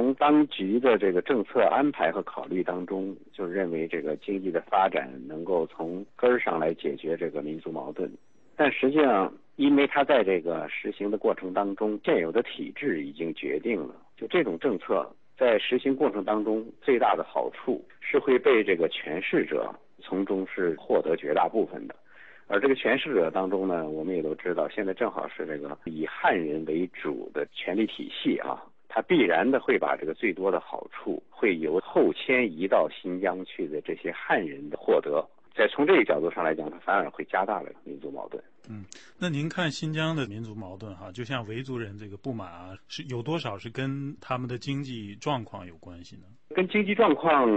从当局的这个政策安排和考虑当中，就认为这个经济的发展能够从根儿上来解决这个民族矛盾。但实际上，因为它在这个实行的过程当中，现有的体制已经决定了，就这种政策在实行过程当中，最大的好处是会被这个权势者从中是获得绝大部分的。而这个权势者当中呢，我们也都知道，现在正好是这个以汉人为主的权力体系啊，它必然的会把这个最多的好处会由后迁移到新疆去的这些汉人的获得。在从这个角度上来讲，它反而会加大了民族矛盾。那您看新疆的民族矛盾就像维族人这个不满是有多少是跟他们的经济状况有关系呢？跟经济状况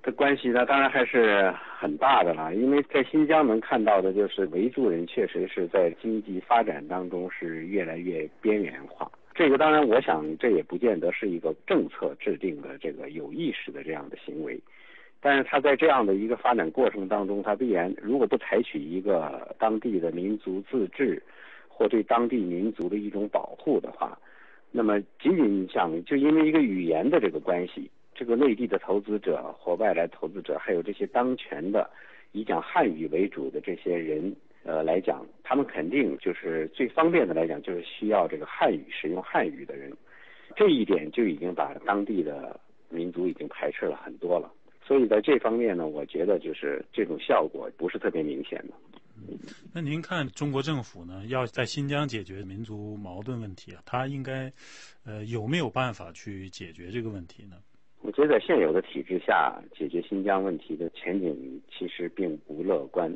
的关系呢，当然还是很大的了。因为在新疆能看到的就是维族人确实是在经济发展当中是越来越边缘化。这个当然我想这也不见得是一个政策制定的这个有意识的这样的行为。但是他在这样的一个发展过程当中，他必然如果不采取一个当地的民族自治或对当地民族的一种保护的话，那么仅仅想就因为一个语言的这个关系，这个内地的投资者或外来投资者，还有这些当权的以讲汉语为主的这些人来讲，他们肯定就是最方便的来讲，就是需要这个汉语使用汉语的人。这一点就已经把当地的民族已经排斥了很多了。所以在这方面呢，我觉得就是这种效果不是特别明显的。那您看中国政府呢，要在新疆解决民族矛盾问题它应该有没有办法去解决这个问题呢？我觉得在现有的体制下解决新疆问题的前景其实并不乐观，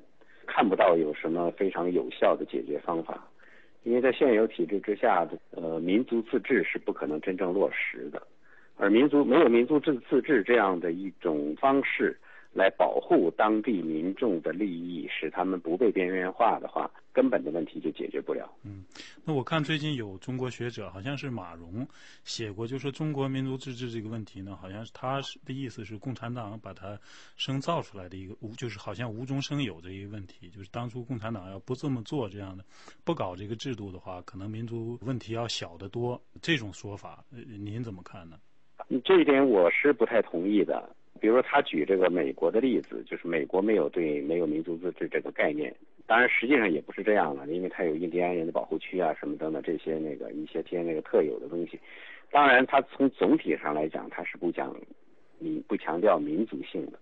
看不到有什么非常有效的解决方法。因为在现有体制之下民族自治是不可能真正落实的。而没有民族自治这样的一种方式来保护当地民众的利益，使他们不被边缘化的话，根本的问题就解决不了。那我看最近有中国学者，好像是马荣写过，就说中国民族自治这个问题呢，好像是他的意思是共产党把它生造出来的一个就是好像无中生有的一个问题，就是当初共产党要不这么做这样的，不搞这个制度的话，可能民族问题要小得多。这种说法您怎么看呢？这一点我是不太同意的。比如说他举这个美国的例子，就是美国没有民族自治这个概念。当然实际上也不是这样了，因为它有印第安人的保护区啊什么等等这些一些特有的东西。当然它从总体上来讲，它是不强调民族性的。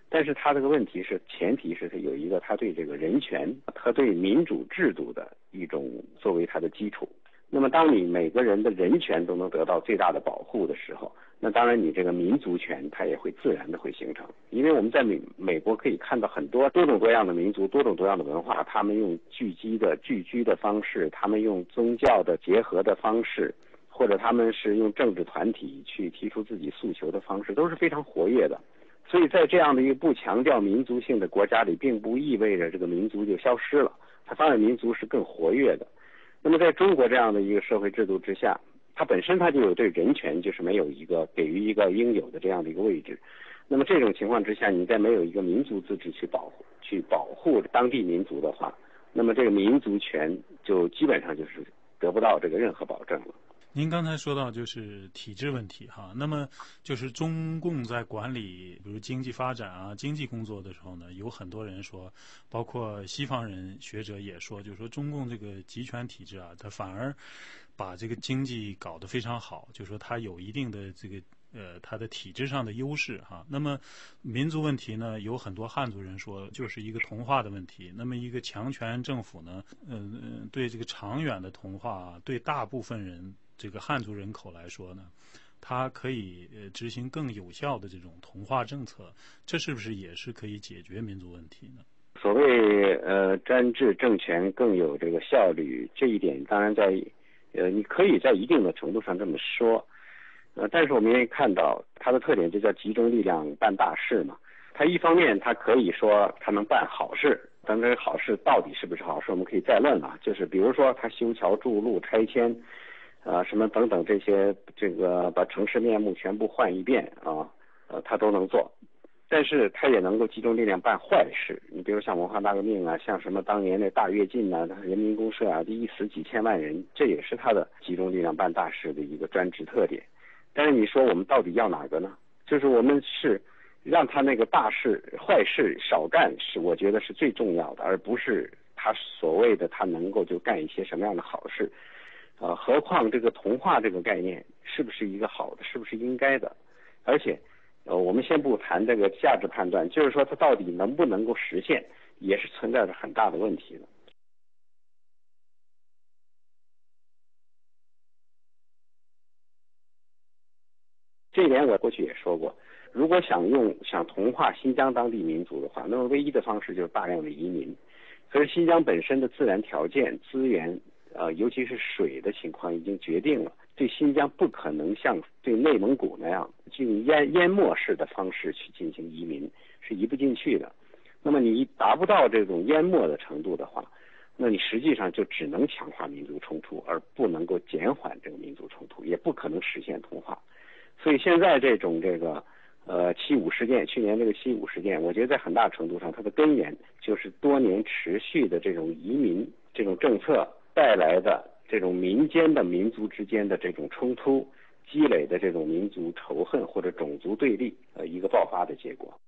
但是它这个问题是前提是它有一个他对这个人权，他对民主制度的一种作为它的基础。那么当你每个人的人权都能得到最大的保护的时候，那当然你这个民族权它也会自然的会形成。因为我们在美国可以看到很多多种多样的民族，多种多样的文化，他们用聚居的方式，他们用宗教的结合的方式，或者他们是用政治团体去提出自己诉求的方式，都是非常活跃的。所以在这样的一个不强调民族性的国家里，并不意味着这个民族就消失了，它反而民族是更活跃的。那么在中国这样的一个社会制度之下，它本身它就有对人权就是没有一个给予一个应有的这样的一个位置。那么这种情况之下，你再没有一个民族自治去保护当地民族的话，那么这个民族权就基本上就是得不到这个任何保证了。您刚才说到就是体制问题那么就是中共在管理比如经济发展经济工作的时候呢，有很多人说，包括西方人学者也说，就是说中共这个集权体制它反而把这个经济搞得非常好，就是说它有一定的这个它的体制上的优势那么民族问题呢，有很多汉族人说就是一个同化的问题。那么一个强权政府呢对这个长远的同化对大部分人这个汉族人口来说呢，它可以执行更有效的这种同化政策，这是不是也是可以解决民族问题呢？所谓专制政权更有这个效率，这一点当然在你可以在一定的程度上这么说。但是我们也看到它的特点就叫集中力量办大事嘛。它一方面它可以说它能办好事，但这个好事到底是不是好事我们可以再论了。就是比如说它修桥筑路拆迁什么等等这些把城市面目全部换一遍它都能做。但是它也能够集中力量办坏事。你比如像文化大革命像什么当年那大跃进人民公社一死几千万人，这也是它的集中力量办大事的一个专职特点。但是你说我们到底要哪个呢？就是我们是让他那个大事坏事少干，是我觉得是最重要的，而不是他所谓的他能够就干一些什么样的好事。何况这个同化这个概念是不是一个好的，是不是应该的？而且我们先不谈这个价值判断，就是说它到底能不能够实现，也是存在着很大的问题的。这一点我过去也说过，如果想同化新疆当地民族的话，那么唯一的方式就是大量的移民。可是新疆本身的自然条件、资源，尤其是水的情况已经决定了，对新疆不可能像对内蒙古那样用淹没式的方式去进行移民，是移不进去的。那么你达不到这种淹没的程度的话，那你实际上就只能强化民族冲突，而不能够减缓这个民族冲突，也不可能实现同化。所以现在这种7·5事件，去年这个7·5事件，我觉得在很大程度上它的根源就是多年持续的这种移民这种政策带来的这种民间的民族之间的这种冲突积累的这种民族仇恨或者种族对立一个爆发的结果。